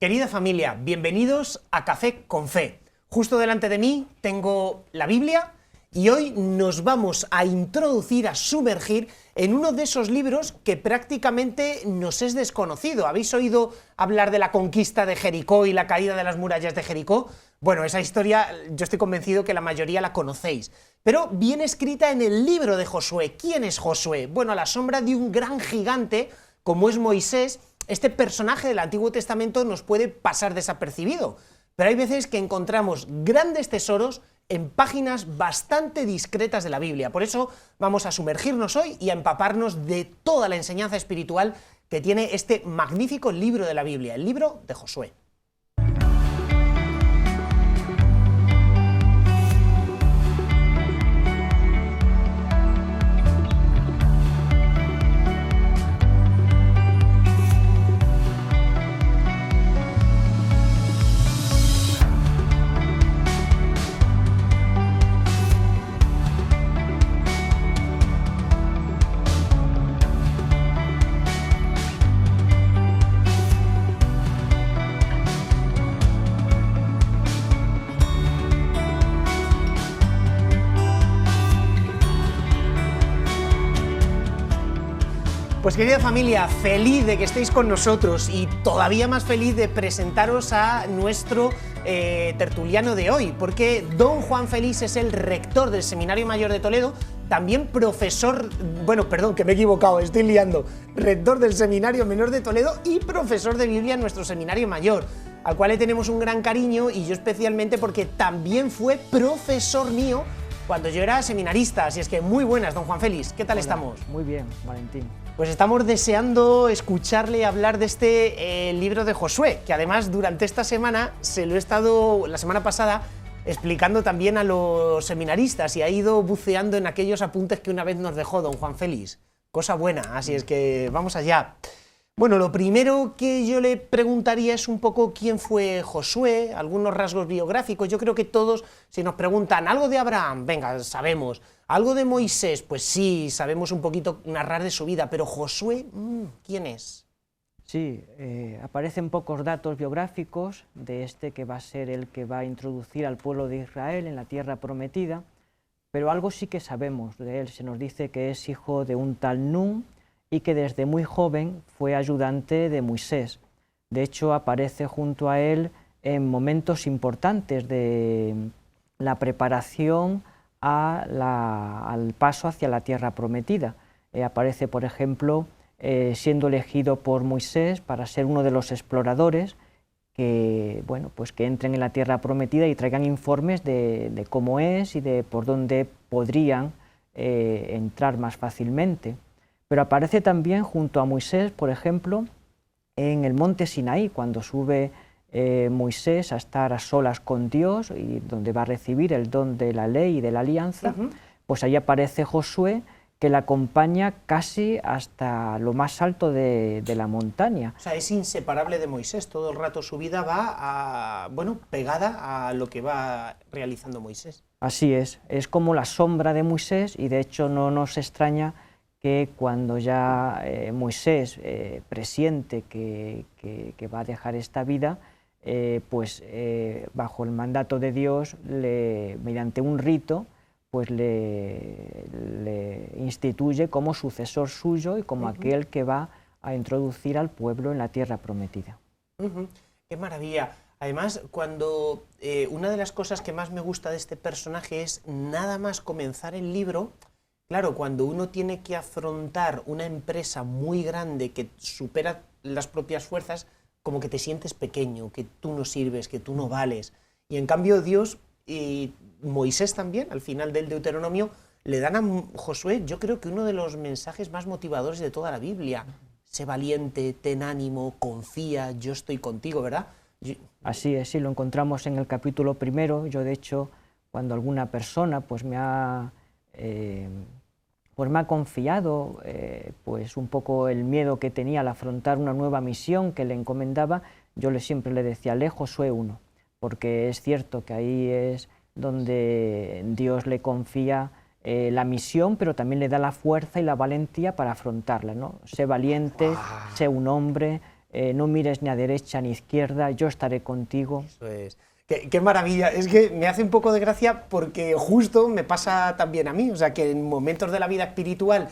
Querida familia, bienvenidos a Café con Fe. Justo delante de mí tengo la Biblia y hoy nos vamos a introducir, a sumergir en uno de esos libros que prácticamente nos es desconocido. ¿Habéis oído hablar de la conquista de Jericó y la caída de las murallas de Jericó? Bueno, esa historia yo estoy convencido que la mayoría la conocéis, pero viene escrita en el libro de Josué. ¿Quién es Josué? Bueno, a la sombra de un gran gigante como es Moisés, este personaje del Antiguo Testamento nos puede pasar desapercibido, pero hay veces que encontramos grandes tesoros en páginas bastante discretas de la Biblia. Por eso vamos a sumergirnos hoy y a empaparnos de toda la enseñanza espiritual que tiene este magnífico libro de la Biblia, el libro de Josué. Pues querida familia, feliz de que estéis con nosotros y todavía más feliz de presentaros a nuestro tertuliano de hoy, porque don Juan Félix es el rector del Seminario Mayor de Toledo, también profesor, que me he equivocado, estoy liando, rector del Seminario Menor de Toledo y profesor de Biblia en nuestro Seminario Mayor, al cual le tenemos un gran cariño y yo especialmente porque también fue profesor mío cuando yo era seminarista, así es que muy buenas, don Juan Félix, ¿qué tal estamos? Muy bien, Valentín. Pues estamos deseando escucharle hablar de este libro de Josué, que además durante esta semana se lo he estado, la semana pasada, explicando también a los seminaristas y ha ido buceando en aquellos apuntes que una vez nos dejó don Juan Félix. Cosa buena, así es que vamos allá. Bueno, lo primero que yo le preguntaría es un poco quién fue Josué, algunos rasgos biográficos. Yo creo que todos, si nos preguntan algo de Abraham, venga, sabemos. Algo de Moisés, pues sí, sabemos un poquito narrar de su vida, pero Josué, ¿quién es? Sí, aparecen pocos datos biográficos de este que va a ser el que va a introducir al pueblo de Israel en la tierra prometida, pero algo sí que sabemos de él. Se nos dice que es hijo de un tal Nun y que desde muy joven fue ayudante de Moisés. De hecho, aparece junto a él en momentos importantes de la preparación al paso hacia la tierra prometida. Aparece, por ejemplo, siendo elegido por Moisés para ser uno de los exploradores que entren en la tierra prometida y traigan informes de cómo es y de por dónde podrían entrar más fácilmente. Pero aparece también junto a Moisés, por ejemplo, en el monte Sinaí, cuando sube Moisés a estar a solas con Dios y donde va a recibir el don de la ley y de la alianza, pues ahí aparece Josué que le acompaña casi hasta lo más alto de la montaña. O sea, es inseparable de Moisés, todo el rato su vida va pegada a lo que va realizando Moisés. Así es como la sombra de Moisés y de hecho no nos extraña que cuando ya Moisés presiente que va a dejar esta vida, bajo el mandato de Dios, mediante un rito, pues le instituye como sucesor suyo y como aquel que va a introducir al pueblo en la tierra prometida. ¡Qué maravilla! Además, cuando una de las cosas que más me gusta de este personaje es nada más comenzar el libro. Claro, cuando uno tiene que afrontar una empresa muy grande que supera las propias fuerzas, como que te sientes pequeño, que tú no sirves, que tú no vales. Y en cambio Dios y Moisés también, al final del Deuteronomio, le dan a Josué, yo creo que uno de los mensajes más motivadores de toda la Biblia. Sé valiente, ten ánimo, confía, yo estoy contigo, ¿verdad? Así es, sí, lo encontramos en el capítulo 1. Yo, de hecho, cuando alguna persona me ha confiado un poco el miedo que tenía al afrontar una nueva misión que le encomendaba, yo siempre le decía, lee Josué 1, porque es cierto que ahí es donde Dios le confía la misión, pero también le da la fuerza y la valentía para afrontarla, ¿no? Sé valiente, sé un hombre, no mires ni a derecha ni a izquierda, yo estaré contigo. Eso es. Qué maravilla, es que me hace un poco de gracia porque justo me pasa también a mí, o sea que en momentos de la vida espiritual,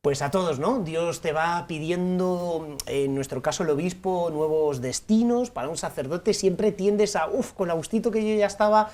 pues a todos, ¿no? Dios te va pidiendo, en nuestro caso el obispo, nuevos destinos. Para un sacerdote siempre tiendes a, con lo gustito que yo ya estaba,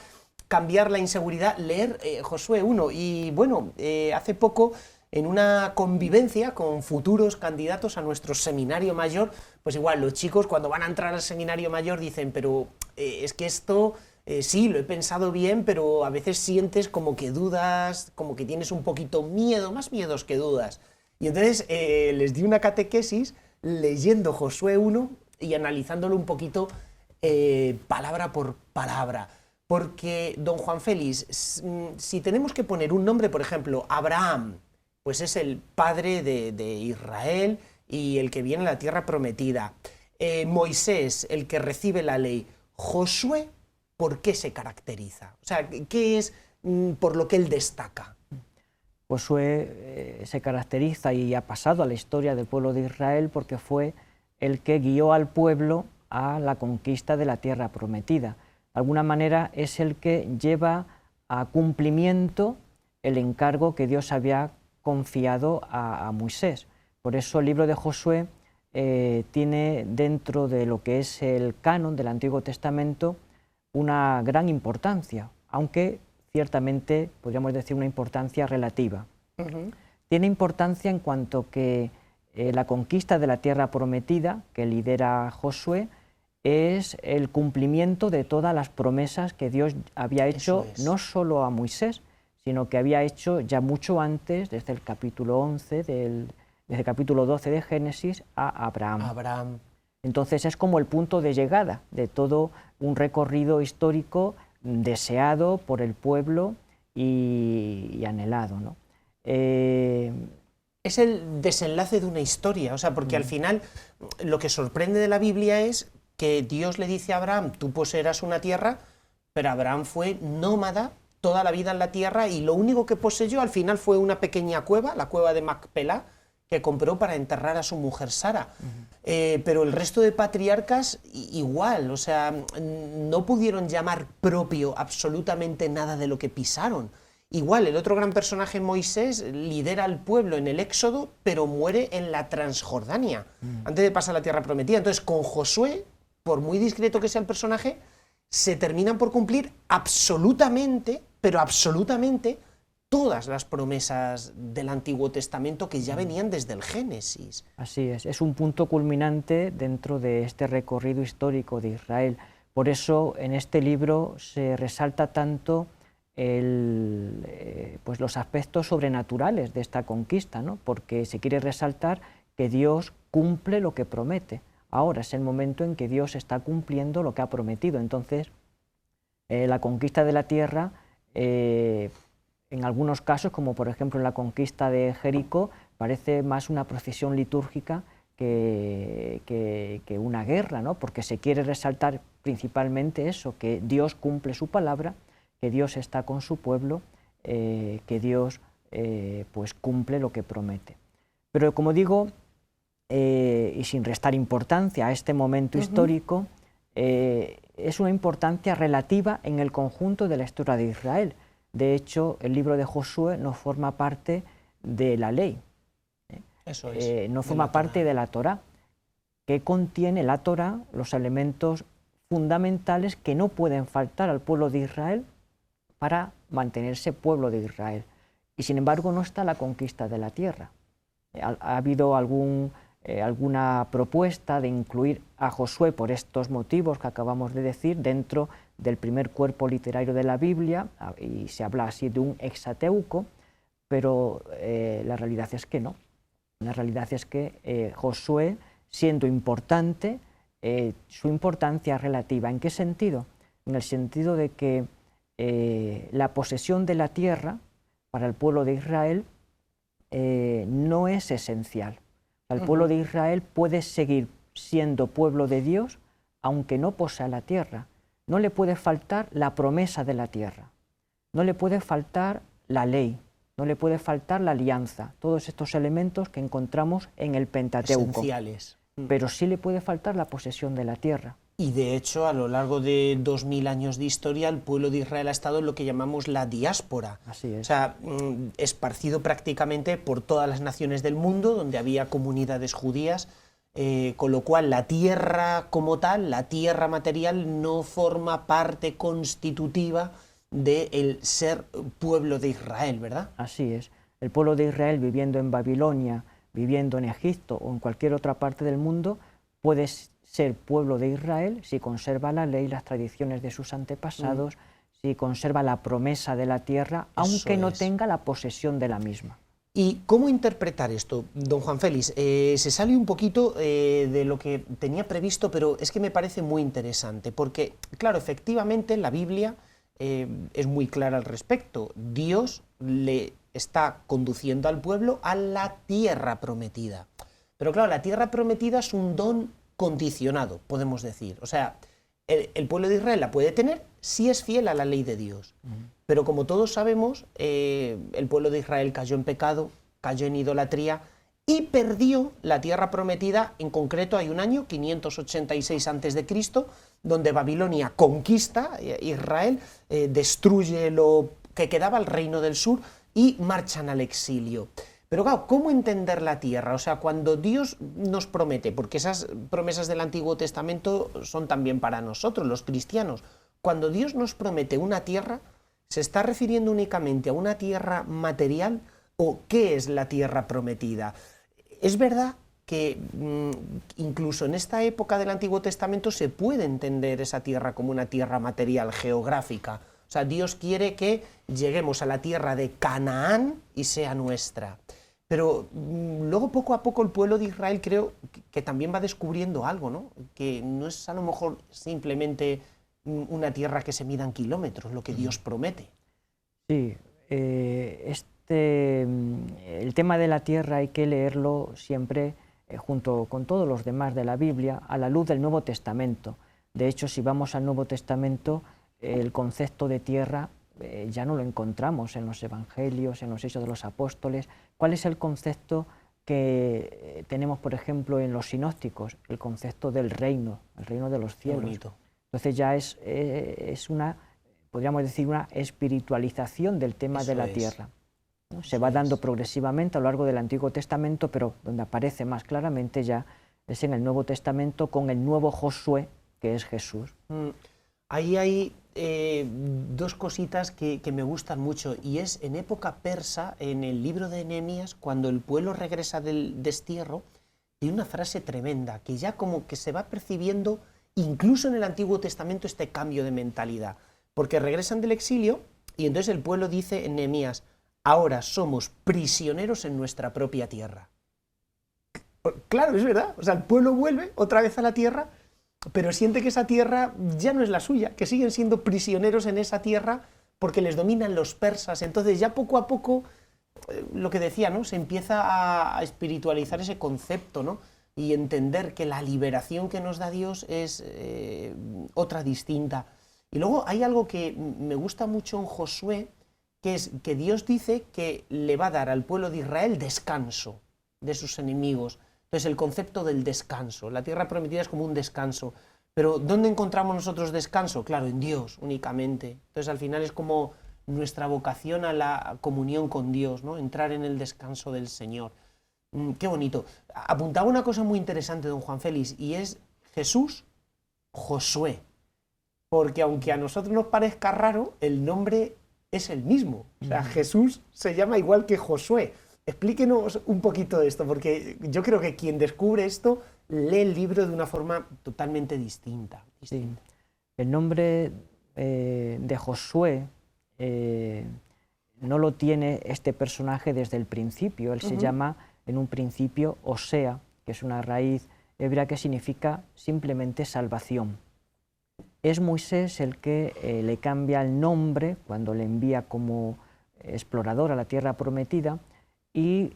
cambiar la inseguridad, leer Josué 1. Y bueno, hace poco, en una convivencia con futuros candidatos a nuestro seminario mayor, pues igual los chicos cuando van a entrar al seminario mayor dicen, pero es que esto, sí, lo he pensado bien, pero a veces sientes como que dudas, como que tienes un poquito miedo, más miedos que dudas. Y entonces les di una catequesis leyendo Josué 1 y analizándolo un poquito palabra por palabra. Porque, don Juan Félix, si tenemos que poner un nombre, por ejemplo, Abraham, pues es el padre de Israel y el que viene a la tierra prometida. Moisés, el que recibe la ley. Josué, ¿por qué se caracteriza? O sea, ¿qué es por lo que él destaca? Josué se caracteriza y ha pasado a la historia del pueblo de Israel porque fue el que guió al pueblo a la conquista de la tierra prometida. De alguna manera es el que lleva a cumplimiento el encargo que Dios había confiado a Moisés. Por eso el libro de Josué tiene dentro de lo que es el canon del Antiguo Testamento una gran importancia, aunque ciertamente podríamos decir una importancia relativa. Tiene importancia en cuanto que la conquista de la tierra prometida que lidera Josué es el cumplimiento de todas las promesas que Dios había hecho no solo a Moisés, sino que había hecho ya mucho antes, desde el capítulo 11, desde el capítulo 12 de Génesis, a Abraham. Entonces es como el punto de llegada de todo un recorrido histórico deseado por el pueblo y anhelado, ¿no? Es el desenlace de una historia, o sea, porque al final lo que sorprende de la Biblia es que Dios le dice a Abraham, tú poseerás una tierra, pero Abraham fue nómada toda la vida en la tierra y lo único que poseyó al final fue una pequeña cueva, la cueva de Macpelá, que compró para enterrar a su mujer Sara. Pero el resto de patriarcas igual, o sea, no pudieron llamar propio absolutamente nada de lo que pisaron. Igual, el otro gran personaje, Moisés, lidera al pueblo en el Éxodo, pero muere en la Transjordania, antes de pasar a la tierra prometida. Entonces, con Josué, por muy discreto que sea el personaje, se terminan por cumplir absolutamente, pero absolutamente, todas las promesas del Antiguo Testamento que ya venían desde el Génesis. Así es un punto culminante dentro de este recorrido histórico de Israel. Por eso en este libro se resalta tanto pues los aspectos sobrenaturales de esta conquista, ¿no? Porque se quiere resaltar que Dios cumple lo que promete. Ahora es el momento en que Dios está cumpliendo lo que ha prometido. Entonces, la conquista de la tierra, en algunos casos, como por ejemplo en la conquista de Jericó, parece más una procesión litúrgica que una guerra, ¿no? Porque se quiere resaltar principalmente eso, que Dios cumple su palabra, que Dios está con su pueblo, que Dios pues cumple lo que promete. Pero como digo, y sin restar importancia a este momento histórico, es una importancia relativa en el conjunto de la historia de Israel. De hecho, el libro de Josué no forma parte de la ley, Eso es, no forma parte de la Torá, que contiene la Torá los elementos fundamentales que no pueden faltar al pueblo de Israel para mantenerse pueblo de Israel. Y sin embargo no está la conquista de la tierra. Ha habido alguna propuesta de incluir a Josué por estos motivos que acabamos de decir dentro del primer cuerpo literario de la Biblia, y se habla así de un hexateuco, pero la realidad es que no. La realidad es que Josué, siendo importante, su importancia es relativa. ¿En qué sentido? En el sentido de que la posesión de la tierra para el pueblo de Israel no es esencial. El pueblo de Israel puede seguir siendo pueblo de Dios aunque no posea la tierra. No le puede faltar la promesa de la tierra, no le puede faltar la ley, no le puede faltar la alianza, todos estos elementos que encontramos en el Pentateuco. Esenciales. pero sí le puede faltar la posesión de la tierra. Y de hecho, a lo largo de 2000 años de historia, el pueblo de Israel ha estado en lo que llamamos la diáspora. Así es. O sea, esparcido prácticamente por todas las naciones del mundo, donde había comunidades judías, con lo cual la tierra como tal, la tierra material, no forma parte constitutiva del ser pueblo de Israel, ¿verdad? Así es. El pueblo de Israel viviendo en Babilonia, viviendo en Egipto o en cualquier otra parte del mundo, puede ser pueblo de Israel si conserva la ley, las tradiciones de sus antepasados, si conserva la promesa de la tierra, aunque no tenga la posesión de la misma. ¿Y cómo interpretar esto, don Juan Félix? Se sale un poquito de lo que tenía previsto, pero es que me parece muy interesante, porque, claro, efectivamente la Biblia es muy clara al respecto. Dios le está conduciendo al pueblo a la tierra prometida. Pero claro, la tierra prometida es un don condicionado, podemos decir. O sea, el pueblo de Israel la puede tener si es fiel a la ley de Dios. Pero como todos sabemos, el pueblo de Israel cayó en pecado, cayó en idolatría y perdió la tierra prometida. En concreto hay un año, 586 a.C., donde Babilonia conquista Israel, destruye lo que quedaba, el reino del sur, y marchan al exilio. Pero claro, ¿cómo entender la tierra? O sea, cuando Dios nos promete, porque esas promesas del Antiguo Testamento son también para nosotros, los cristianos, cuando Dios nos promete una tierra, ¿se está refiriendo únicamente a una tierra material o qué es la tierra prometida? Es verdad que incluso en esta época del Antiguo Testamento se puede entender esa tierra como una tierra material, geográfica. O sea, Dios quiere que lleguemos a la tierra de Canaán y sea nuestra. Pero luego poco a poco el pueblo de Israel creo que también va descubriendo algo, ¿no? Que no es a lo mejor simplemente una tierra que se mida en kilómetros, lo que Dios promete. Sí, el tema de la tierra hay que leerlo siempre junto con todos los demás de la Biblia a la luz del Nuevo Testamento. De hecho, si vamos al Nuevo Testamento, el concepto de tierra ya no lo encontramos en los Evangelios, en los Hechos de los Apóstoles. ¿Cuál es el concepto que tenemos, por ejemplo, en los sinópticos? El concepto del reino, el reino de los cielos. Bonito. Entonces ya es una, podríamos decir, una espiritualización del tema de la tierra, ¿no? Se va dando progresivamente a lo largo del Antiguo Testamento, pero donde aparece más claramente ya es en el Nuevo Testamento con el nuevo Josué, que es Jesús. Ahí hay dos cositas que me gustan mucho, y es en época persa, en el libro de Nehemías, cuando el pueblo regresa del destierro, tiene una frase tremenda, que ya como que se va percibiendo incluso en el Antiguo Testamento este cambio de mentalidad, porque regresan del exilio y entonces el pueblo dice en Nehemías: ahora somos prisioneros en nuestra propia tierra. Claro, es verdad, o sea, el pueblo vuelve otra vez a la tierra, pero siente que esa tierra ya no es la suya, que siguen siendo prisioneros en esa tierra porque les dominan los persas. Entonces ya poco a poco, lo que decía, ¿no? Se empieza a espiritualizar ese concepto, ¿no? Y entender que la liberación que nos da Dios es otra distinta. Y luego hay algo que me gusta mucho en Josué, que es que Dios dice que le va a dar al pueblo de Israel descanso de sus enemigos. Entonces el concepto del descanso, la tierra prometida es como un descanso, pero ¿dónde encontramos nosotros descanso? Claro, en Dios únicamente. Entonces al final es como nuestra vocación a la comunión con Dios, ¿no? Entrar en el descanso del Señor. Qué bonito. Apuntaba una cosa muy interesante, don Juan Félix, y es Jesús, Josué, porque aunque a nosotros nos parezca raro, el nombre es el mismo. O sea, Jesús se llama igual que Josué. Explíquenos un poquito de esto, porque yo creo que quien descubre esto lee el libro de una forma totalmente distinta. Sí. El nombre de Josué no lo tiene este personaje desde el principio. Él se llama en un principio Osea, que es una raíz hebrea que significa simplemente salvación. Es Moisés el que le cambia el nombre cuando le envía como explorador a la tierra prometida, y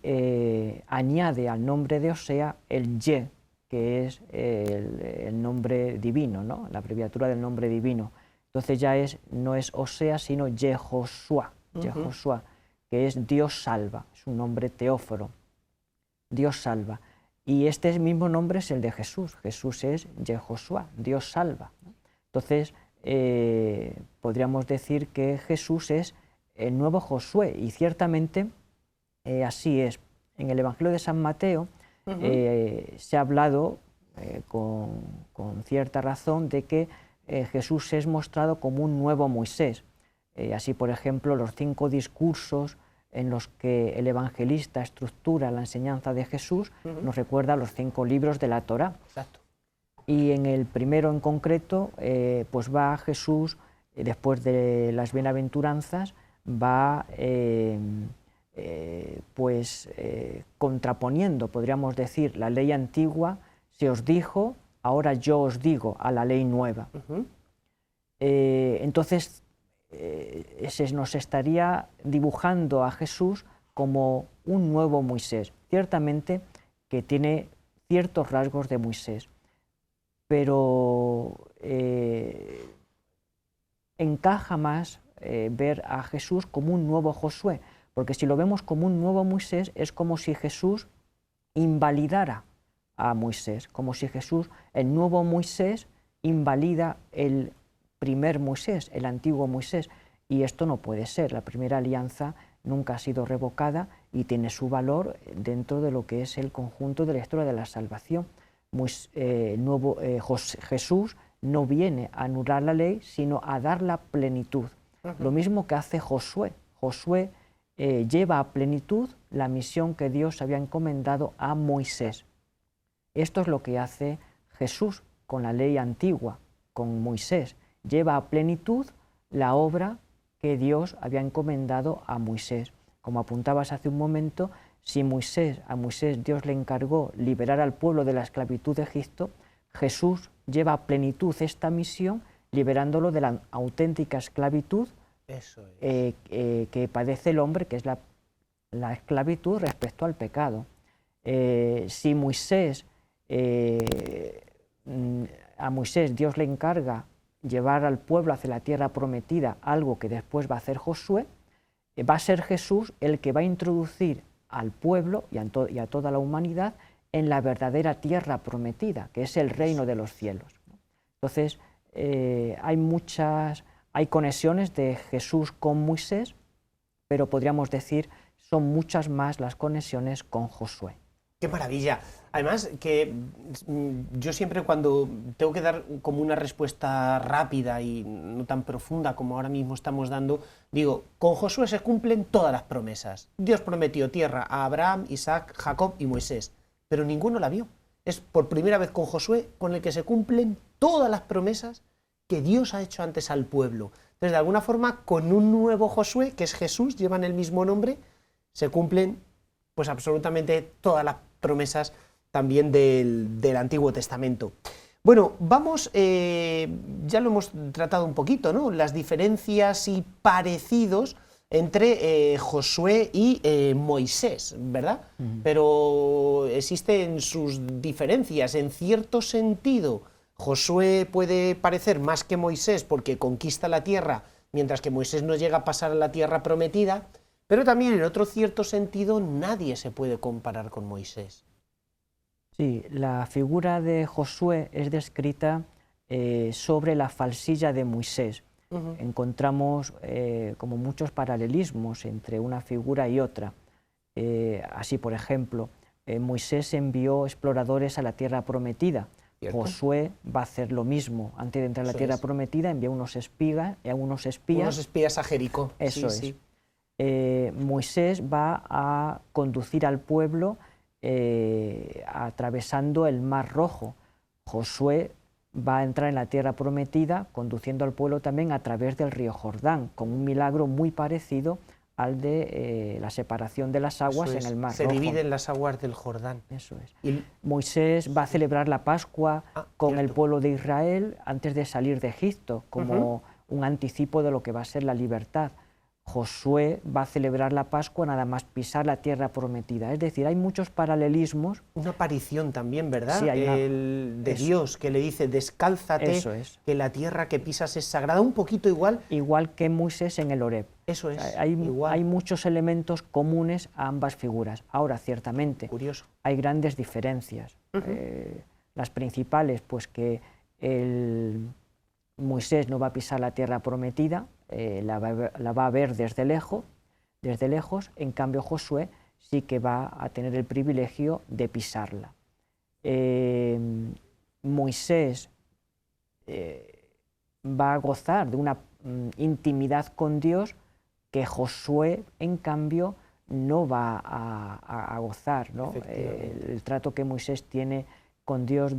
añade al nombre de Osea el Ye, que es el nombre divino, ¿no? La abreviatura del nombre divino. Entonces ya no es Osea, sino Yehoshua, Yehoshua, que es Dios salva, es un nombre teóforo, Dios salva. Y este mismo nombre es el de Jesús. Jesús es Yehoshua, Dios salva, ¿no? Entonces, podríamos decir que Jesús es el nuevo Josué, y ciertamente así es. En el Evangelio de San Mateo se ha hablado con cierta razón de que Jesús es mostrado como un nuevo Moisés. Así, por ejemplo, los 5 discursos en los que el evangelista estructura la enseñanza de Jesús nos recuerda los 5 libros de la Torá. Exacto. Y en el primero en concreto, pues va Jesús, después de las bienaventuranzas, va contraponiendo, podríamos decir, la ley antigua, se os dijo, ahora yo os digo, a la ley nueva. Entonces, se nos estaría dibujando a Jesús como un nuevo Moisés, ciertamente que tiene ciertos rasgos de Moisés, pero encaja más ver a Jesús como un nuevo Josué, porque si lo vemos como un nuevo Moisés es como si Jesús invalidara a Moisés, como si Jesús, el nuevo Moisés, invalida el primer Moisés, el antiguo Moisés, y esto no puede ser. La primera alianza nunca ha sido revocada y tiene su valor dentro de lo que es el conjunto de la historia de la salvación. Jesús no viene a anular la ley, sino a dar la plenitud. Lo mismo que hace Josué. Josué lleva a plenitud la misión que Dios había encomendado a Moisés. Esto es lo que hace Jesús con la ley antigua, con Moisés. Lleva a plenitud la obra que Dios había encomendado a Moisés. Como apuntabas hace un momento, si a Moisés Dios le encargó liberar al pueblo de la esclavitud de Egipto, Jesús lleva a plenitud esta misión, liberándolo de la auténtica esclavitud que padece el hombre, que es la esclavitud respecto al pecado. Si a Moisés Dios le encarga llevar al pueblo hacia la tierra prometida, algo que después va a hacer Josué, va a ser Jesús el que va a introducir al pueblo y a toda la humanidad en la verdadera tierra prometida, que es el reino de los cielos. Entonces, hay conexiones de Jesús con Moisés, pero podríamos decir son muchas más las conexiones con Josué. ¡Qué maravilla! Además, que yo siempre cuando tengo que dar como una respuesta rápida y no tan profunda como ahora mismo estamos dando, digo, con Josué se cumplen todas las promesas. Dios prometió tierra a Abraham, Isaac, Jacob y Moisés, pero ninguno la vio. Es por primera vez con Josué con el que se cumplen todas las promesas que Dios ha hecho antes al pueblo. Entonces, de alguna forma, con un nuevo Josué, que es Jesús, llevan el mismo nombre, se cumplen pues absolutamente todas las promesas también del Antiguo Testamento. Bueno, vamos, ya lo hemos tratado un poquito, ¿no? Las diferencias y parecidos entre Josué y Moisés, ¿verdad? Pero existen sus diferencias. En cierto sentido, Josué puede parecer más que Moisés porque conquista la tierra, mientras que Moisés no llega a pasar a la tierra prometida, pero también en otro cierto sentido nadie se puede comparar con Moisés. Sí, la figura de Josué es descrita sobre la falsilla de Moisés. Encontramos como muchos paralelismos entre una figura y otra. Así, por ejemplo, Moisés envió exploradores a la tierra prometida. ¿Cierto? Josué va a hacer lo mismo. Antes de entrar a la tierra prometida, envió unos espías. Unos espías a Jericó. Eso es. Sí. Moisés va a conducir al pueblo atravesando el Mar Rojo. Josué va a entrar en la tierra prometida conduciendo al pueblo también a través del río Jordán, con un milagro muy parecido al de la separación de las aguas en el Mar Rojo. Se dividen las aguas del Jordán. Eso es. Y Moisés va a celebrar la Pascua con el pueblo de Israel antes de salir de Egipto, como un anticipo de lo que va a ser la libertad. Josué va a celebrar la Pascua nada más pisar la tierra prometida. Es decir, hay muchos paralelismos. Una aparición también, ¿verdad? Sí, hay una... De Dios, que le dice, descálzate, Eso es. que la tierra que pisas es sagrada, un poquito igual. Igual que Moisés en el Horeb. Eso es, Hay muchos elementos comunes a ambas figuras. Ahora, ciertamente, curioso, hay grandes diferencias. Las principales, pues que Moisés no va a pisar la tierra prometida, la va a ver desde lejos, en cambio Josué sí que va a tener el privilegio de pisarla. Moisés va a gozar de una intimidad con Dios que Josué, en cambio, no va a gozar, ¿no? El trato que Moisés tiene con Dios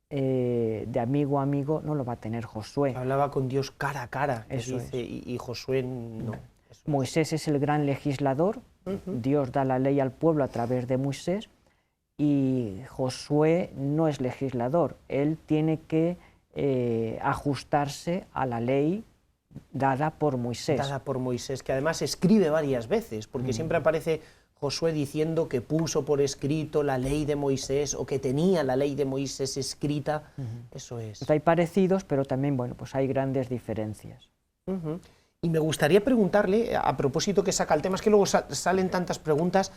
de amigo a amigo no lo va a tener Josué. Hablaba con Dios cara a cara, Eso dice, y Josué no. Moisés es el gran legislador, Dios da la ley al pueblo a través de Moisés, y Josué no es legislador, él tiene que ajustarse a la ley dada por Moisés. Dada por Moisés, que además escribe varias veces, porque siempre aparece Josué diciendo que puso por escrito la ley de Moisés o que tenía la ley de Moisés escrita. Eso es. Pues hay parecidos, pero también, bueno, pues hay grandes diferencias. Y me gustaría preguntarle, a propósito que saca el tema, es que luego salen tantas preguntas,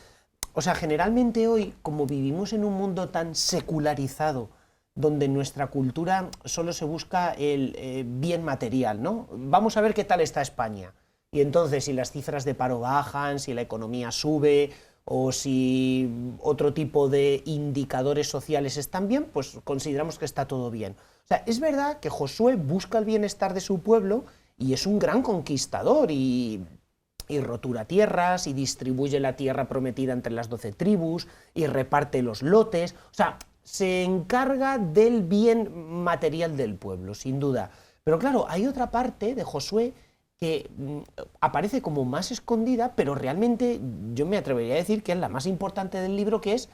o sea, generalmente hoy, como vivimos en un mundo tan secularizado, donde en nuestra cultura solo se busca el bien material, ¿no? Vamos a ver qué tal está España. Y entonces, si las cifras de paro bajan, si la economía sube, o si otro tipo de indicadores sociales están bien, pues consideramos que está todo bien. O sea, es verdad que Josué busca el bienestar de su pueblo y es un gran conquistador y rotura tierras y distribuye la tierra prometida entre las 12 tribus y reparte los lotes. O sea, se encarga del bien material del pueblo, sin duda. Pero claro, hay otra parte de Josué que aparece como más escondida, pero realmente yo me atrevería a decir que es la más importante del libro, que es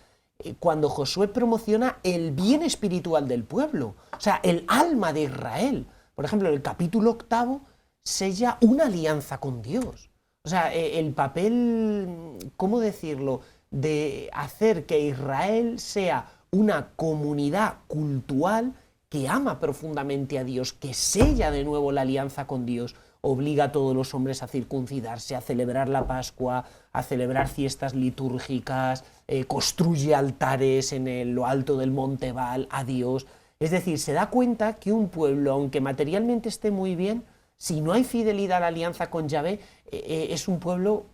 cuando Josué promociona el bien espiritual del pueblo, o sea, el alma de Israel. Por ejemplo, en el capítulo 8 sella una alianza con Dios. O sea, el papel, ¿cómo decirlo?, de hacer que Israel sea una comunidad cultural que ama profundamente a Dios, que sella de nuevo la alianza con Dios, obliga a todos los hombres a circuncidarse, a celebrar la Pascua, a celebrar fiestas litúrgicas, construye altares en lo alto del Monte Ebal a Dios. Es decir, se da cuenta que un pueblo, aunque materialmente esté muy bien, si no hay fidelidad a la alianza con Yahvé, es un pueblo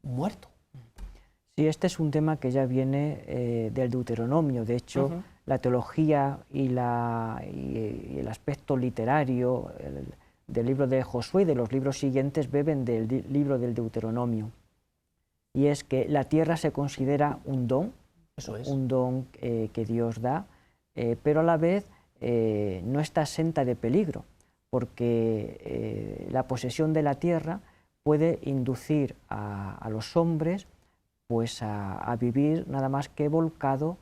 muerto. Sí, este es un tema que ya viene del Deuteronomio. De hecho, la teología y el aspecto literario del libro de Josué y de los libros siguientes beben del libro del Deuteronomio. Y es que la tierra se considera un don, un don que Dios da, pero a la vez no está exenta de peligro, porque la posesión de la tierra puede inducir a los hombres pues a vivir nada más que volcados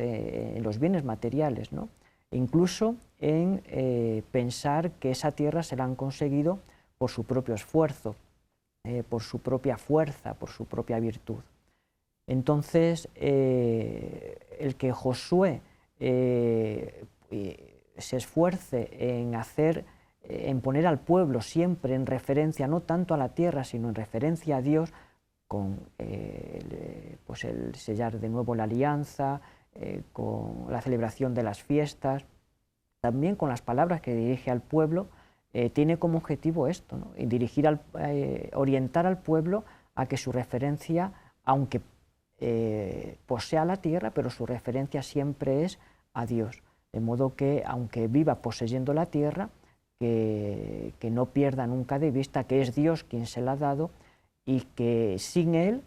en los bienes materiales, ¿no? Incluso en pensar que esa tierra se la han conseguido por su propio esfuerzo, por su propia fuerza, por su propia virtud. Entonces, el que Josué se esfuerce en poner al pueblo siempre en referencia, no tanto a la tierra, sino en referencia a Dios, con pues el sellar de nuevo la alianza, con la celebración de las fiestas, también con las palabras que dirige al pueblo, tiene como objetivo esto, ¿no? Y orientar al pueblo a que su referencia, aunque posea la tierra, pero su referencia siempre es a Dios. De modo que, aunque viva poseyendo la tierra, que no pierda nunca de vista que es Dios quien se la ha dado y que sin Él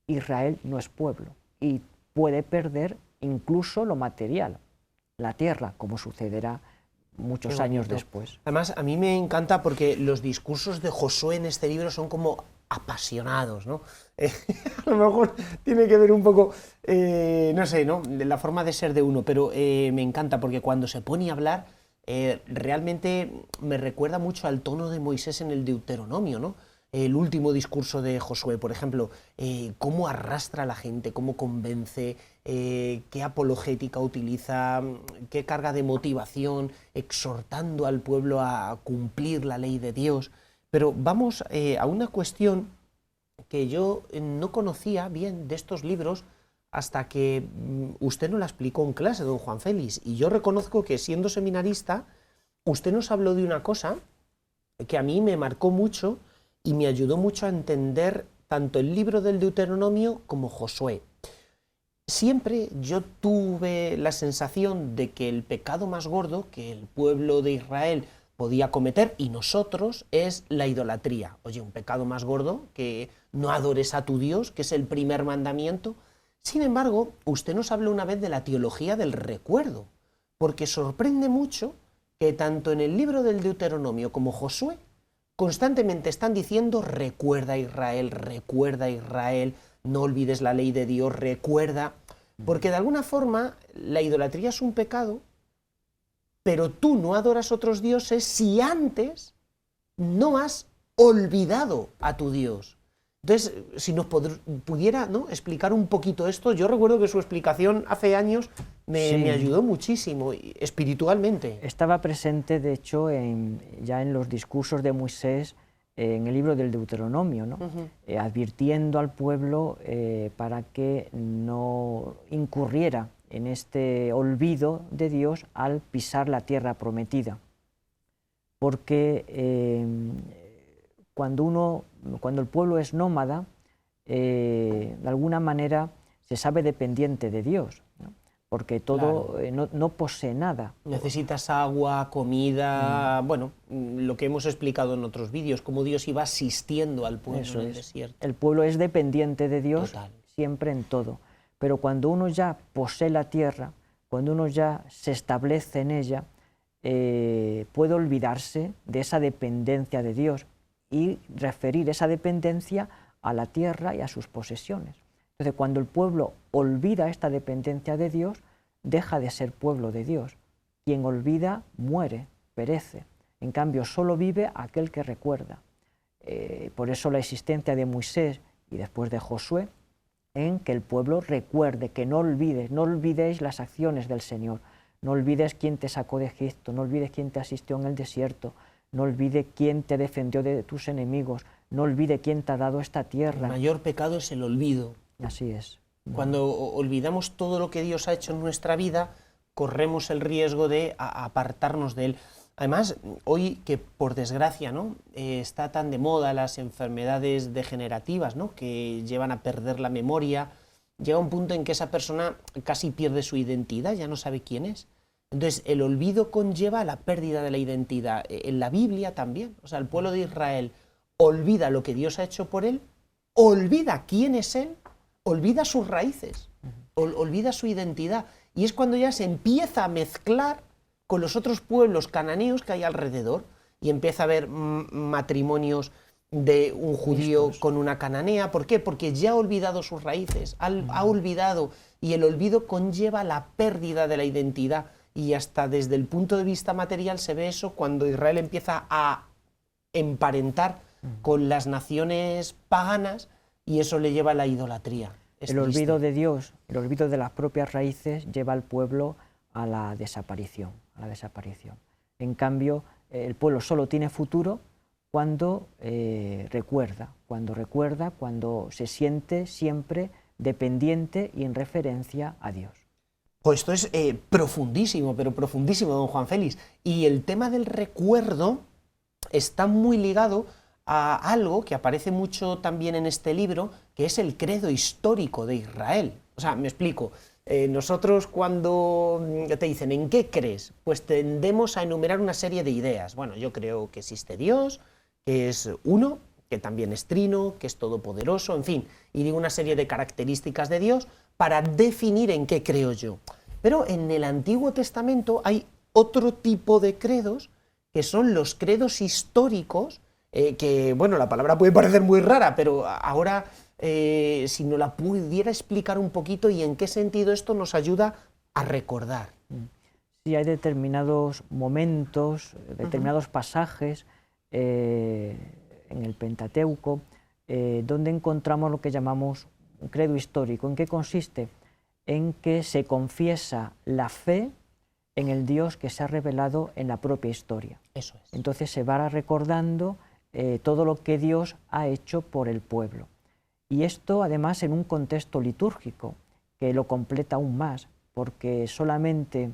Israel no es pueblo y puede perder incluso lo material, la tierra, como sucederá muchos años después. Además, a mí me encanta porque los discursos de Josué en este libro son como apasionados, ¿no? A lo mejor tiene que ver un poco, no sé, ¿no?, de la forma de ser de uno, pero me encanta porque cuando se pone a hablar, realmente me recuerda mucho al tono de Moisés en el Deuteronomio, ¿no? El último discurso de Josué, por ejemplo, cómo arrastra a la gente, cómo convence, qué apologética utiliza, qué carga de motivación, exhortando al pueblo a cumplir la ley de Dios. Pero vamos a una cuestión que yo no conocía bien de estos libros hasta que usted nos la explicó en clase, don Juan Félix, y yo reconozco que siendo seminarista, usted nos habló de una cosa que a mí me marcó mucho y me ayudó mucho a entender tanto el libro del Deuteronomio como Josué. Siempre yo tuve la sensación de que el pecado más gordo que el pueblo de Israel podía cometer, y nosotros, es la idolatría. Oye, un pecado más gordo que no adores a tu Dios, que es el primer mandamiento. Sin embargo, usted nos habló una vez de la teología del recuerdo, porque sorprende mucho que tanto en el libro del Deuteronomio como Josué constantemente están diciendo recuerda Israel, no olvides la ley de Dios, recuerda, porque de alguna forma la idolatría es un pecado, pero tú no adoras a otros dioses si antes no has olvidado a tu Dios. Entonces, si nos pudiera, ¿no?, explicar un poquito esto. Yo recuerdo que su explicación hace años me ayudó muchísimo, espiritualmente. Estaba presente, de hecho, ya en los discursos de Moisés, en el libro del Deuteronomio, ¿no? Advirtiendo al pueblo para que no incurriera en este olvido de Dios al pisar la tierra prometida. Porque cuando el pueblo es nómada, de alguna manera se sabe dependiente de Dios, ¿no? Porque todo no posee nada. Necesitas agua, comida, bueno, lo que hemos explicado en otros vídeos, cómo Dios iba asistiendo al pueblo en el desierto. El pueblo es dependiente de Dios. Total. Siempre en todo. Pero cuando uno ya posee la tierra, cuando uno ya se establece en ella, puede olvidarse de esa dependencia de Dios y referir esa dependencia a la tierra y a sus posesiones. Entonces, cuando el pueblo olvida esta dependencia de Dios, deja de ser pueblo de Dios. Quien olvida muere, perece. En cambio, solo vive aquel que recuerda. Por eso la existencia de Moisés y después de Josué, en que el pueblo recuerde, que no olvidéis las acciones del Señor, no olvides quién te sacó de Egipto, no olvides quién te asistió en el desierto, no olvides quién te defendió de tus enemigos, no olvides quién te ha dado esta tierra. El mayor pecado es el olvido. Así es. Cuando olvidamos todo lo que Dios ha hecho en nuestra vida, corremos el riesgo de apartarnos de Él. Además, hoy que por desgracia, ¿no?, está tan de moda las enfermedades degenerativas, ¿no?, que llevan a perder la memoria, llega un punto en que esa persona casi pierde su identidad, ya no sabe quién es. Entonces, el olvido conlleva la pérdida de la identidad. En la Biblia también, o sea, el pueblo de Israel olvida lo que Dios ha hecho por él, olvida quién es él, olvida sus raíces, olvida su identidad. Y es cuando ya se empieza a mezclar con los otros pueblos cananeos que hay alrededor, y empieza a haber matrimonios de un judío con una cananea. ¿Por qué? Porque ya ha olvidado sus raíces, ha olvidado, y el olvido conlleva la pérdida de la identidad, y hasta desde el punto de vista material se ve eso cuando Israel empieza a emparentar con las naciones paganas, y eso le lleva a la idolatría. El olvido de Dios, el olvido de las propias raíces lleva al pueblo a la desaparición. En cambio, el pueblo solo tiene futuro cuando recuerda, cuando se siente siempre dependiente y en referencia a Dios. Pues esto es profundísimo, pero profundísimo, don Juan Félix. Y el tema del recuerdo está muy ligado a algo que aparece mucho también en este libro, que es el credo histórico de Israel. O sea, me explico. Nosotros cuando te dicen ¿en qué crees?, pues tendemos a enumerar una serie de ideas. Bueno, yo creo que existe Dios, que es uno, que también es trino, que es todopoderoso, en fin, y digo una serie de características de Dios para definir en qué creo yo. Pero en el Antiguo Testamento hay otro tipo de credos, que son los credos históricos, que, bueno, la palabra puede parecer muy rara, pero ahora si nos la pudiera explicar un poquito y en qué sentido esto nos ayuda a recordar. Sí, hay determinados momentos, determinados pasajes en el Pentateuco donde encontramos lo que llamamos un credo histórico. ¿En qué consiste? En que se confiesa la fe en el Dios que se ha revelado en la propia historia. Eso es. Entonces se va recordando todo lo que Dios ha hecho por el pueblo. Y esto además en un contexto litúrgico que lo completa aún más, porque solamente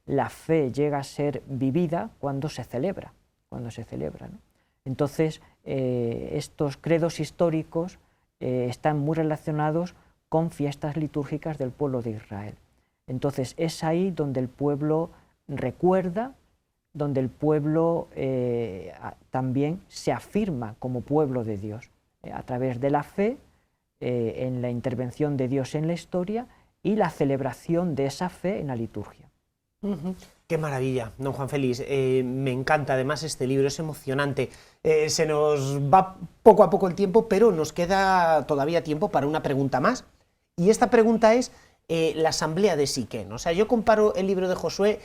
la fe llega a ser vivida cuando se celebra, ¿no? Entonces, estos credos históricos están muy relacionados con fiestas litúrgicas del pueblo de Israel. Entonces, es ahí donde el pueblo recuerda, donde el pueblo también se afirma como pueblo de Dios, a través de la fe, en la intervención de Dios en la historia y la celebración de esa fe en la liturgia. Qué maravilla, don Juan Félix, me encanta además este libro, es emocionante. Se nos va poco a poco el tiempo, pero nos queda todavía tiempo para una pregunta más, y esta pregunta es la asamblea de Siquén. O sea, yo comparo el libro de Josué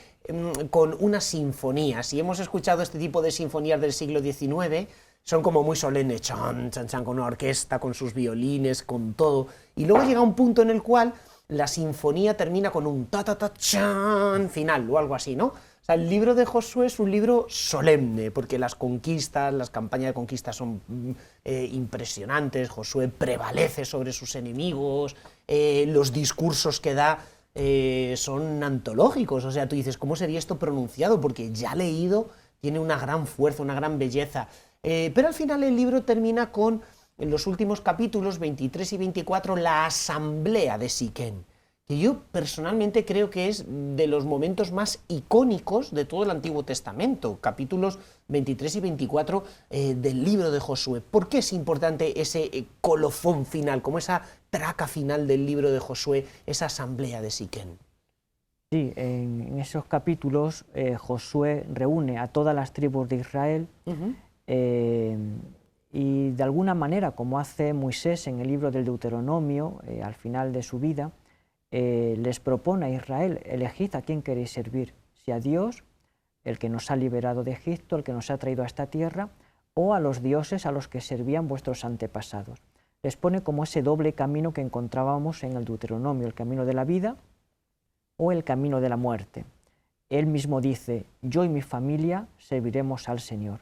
con una sinfonía. Si hemos escuchado este tipo de sinfonías del siglo XIX, son como muy solemnes, chan, chan, chan, con una orquesta, con sus violines, con todo, y luego llega un punto en el cual la sinfonía termina con un ta ta ta chan final o algo así, ¿no? O sea, el libro de Josué es un libro solemne, porque las conquistas, las campañas de conquista son impresionantes, Josué prevalece sobre sus enemigos, los discursos que da son antológicos, o sea, tú dices, ¿cómo sería esto pronunciado? Porque ya leído tiene una gran fuerza, una gran belleza, pero al final el libro termina con, en los últimos capítulos 23 y 24, la asamblea de Siquén, que yo personalmente creo que es de los momentos más icónicos de todo el Antiguo Testamento, capítulos 23 y 24 del libro de Josué. ¿Por qué es importante ese colofón final, como esa traca final del libro de Josué, esa asamblea de Siquén? Sí, en esos capítulos Josué reúne a todas las tribus de Israel y de alguna manera, como hace Moisés en el libro del Deuteronomio, al final de su vida, les propone a Israel: elegid a quién queréis servir, si a Dios, el que nos ha liberado de Egipto, el que nos ha traído a esta tierra, o a los dioses a los que servían vuestros antepasados. Les pone como ese doble camino que encontrábamos en el Deuteronomio, el camino de la vida o el camino de la muerte. Él mismo dice: yo y mi familia serviremos al Señor.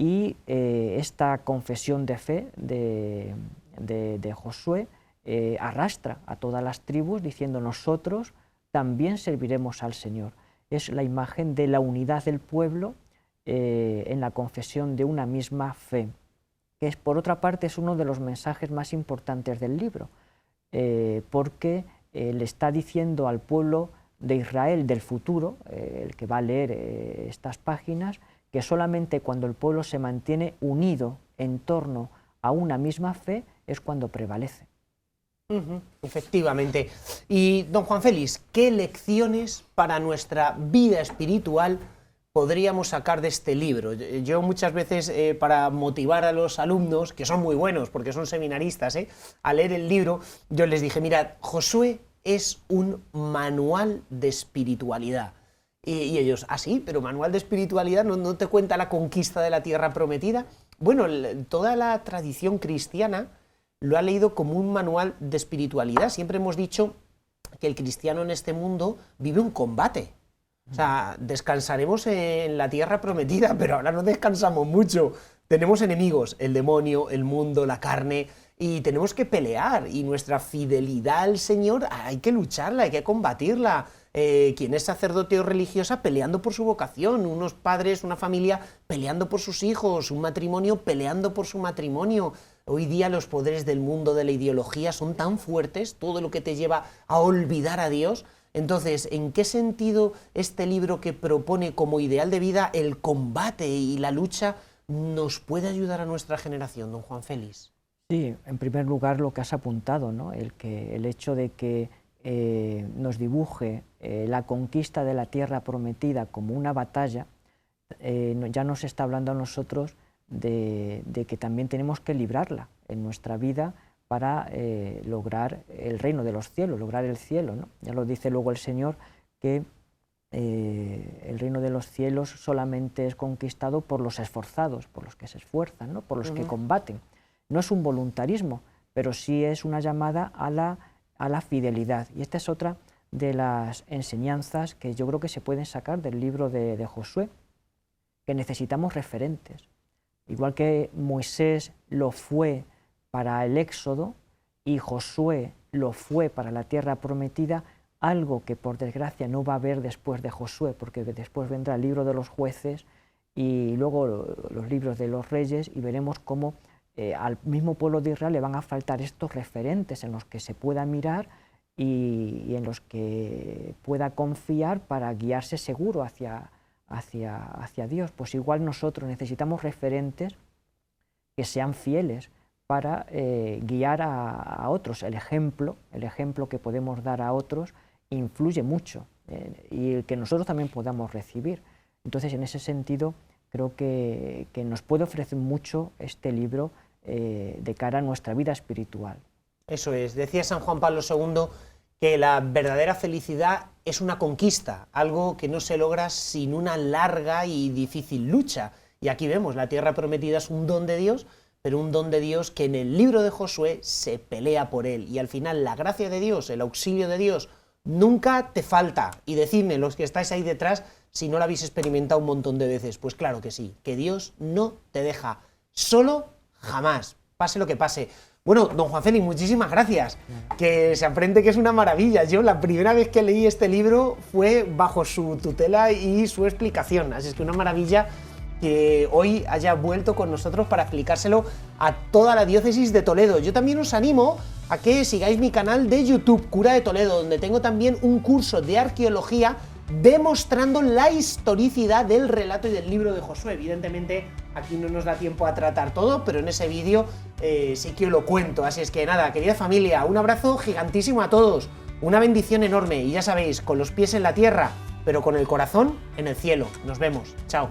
Y esta confesión de fe de Josué arrastra a todas las tribus diciendo: nosotros también serviremos al Señor. Es la imagen de la unidad del pueblo en la confesión de una misma fe, que es, por otra parte, es uno de los mensajes más importantes del libro, porque le está diciendo al pueblo de Israel del futuro, el que va a leer estas páginas, que solamente cuando el pueblo se mantiene unido en torno a una misma fe es cuando prevalece. Efectivamente. Y don Juan Félix, ¿qué lecciones para nuestra vida espiritual podríamos sacar de este libro? Yo muchas veces, para motivar a los alumnos, que son muy buenos porque son seminaristas, a leer el libro, yo les dije: mirad, Josué es un manual de espiritualidad. Y ellos: ¿ah, sí? ¿Pero manual de espiritualidad no te cuenta la conquista de la tierra prometida? Bueno, toda la tradición cristiana lo ha leído como un manual de espiritualidad. Siempre hemos dicho que el cristiano en este mundo vive un combate. O sea, descansaremos en la tierra prometida, pero ahora no descansamos mucho. Tenemos enemigos: el demonio, el mundo, la carne, y tenemos que pelear. Y nuestra fidelidad al Señor hay que lucharla, hay que combatirla. Quien es sacerdote o religiosa peleando por su vocación, unos padres, una familia peleando por sus hijos, un matrimonio peleando por su matrimonio. Hoy día los poderes del mundo, de la ideología, son tan fuertes, todo lo que te lleva a olvidar a Dios. Entonces, ¿en qué sentido este libro, que propone como ideal de vida el combate y la lucha, nos puede ayudar a nuestra generación, don Juan Félix? Sí, en primer lugar lo que has apuntado, ¿no? El hecho de que nos dibuje la conquista de la tierra prometida como una batalla, ya nos está hablando a nosotros de que también tenemos que librarla en nuestra vida para lograr el reino de los cielos, lograr el cielo, ¿no? Ya lo dice luego el Señor, que el reino de los cielos solamente es conquistado por los esforzados, por los que se esfuerzan, ¿no? Por los que combaten. No es un voluntarismo, pero sí es una llamada a la fidelidad. Y esta es otra de las enseñanzas que yo creo que se pueden sacar del libro de Josué, que necesitamos referentes. Igual que Moisés lo fue para el Éxodo y Josué lo fue para la tierra prometida, algo que por desgracia no va a haber después de Josué, porque después vendrá el libro de los jueces y luego los libros de los reyes, y veremos cómo al mismo pueblo de Israel le van a faltar estos referentes en los que se pueda mirar y en los que pueda confiar para guiarse seguro hacia Dios. Pues igual nosotros necesitamos referentes que sean fieles para guiar a otros. El ejemplo que podemos dar a otros influye mucho y que nosotros también podamos recibir. Entonces, en ese sentido, creo que nos puede ofrecer mucho este libro de cara a nuestra vida espiritual. Eso es. Decía San Juan Pablo II que la verdadera felicidad es una conquista, algo que no se logra sin una larga y difícil lucha. Y aquí vemos, la tierra prometida es un don de Dios, pero un don de Dios que en el libro de Josué se pelea por él. Y al final la gracia de Dios, el auxilio de Dios, nunca te falta. Y decidme, los que estáis ahí detrás, si no lo habéis experimentado un montón de veces. Pues claro que sí, que Dios no te deja solo jamás, pase lo que pase. Bueno, don Juan Félix, muchísimas gracias, que se aprende que es una maravilla. Yo la primera vez que leí este libro fue bajo su tutela y su explicación, así es que una maravilla que hoy haya vuelto con nosotros para explicárselo a toda la diócesis de Toledo. Yo también os animo a que sigáis mi canal de YouTube, Cura de Toledo, donde tengo también un curso de arqueología demostrando la historicidad del relato y del libro de Josué. Evidentemente aquí no nos da tiempo a tratar todo, pero en ese vídeo sí que os lo cuento. Así es que nada, querida familia, un abrazo gigantísimo a todos, una bendición enorme y ya sabéis, con los pies en la tierra, pero con el corazón en el cielo. Nos vemos, chao.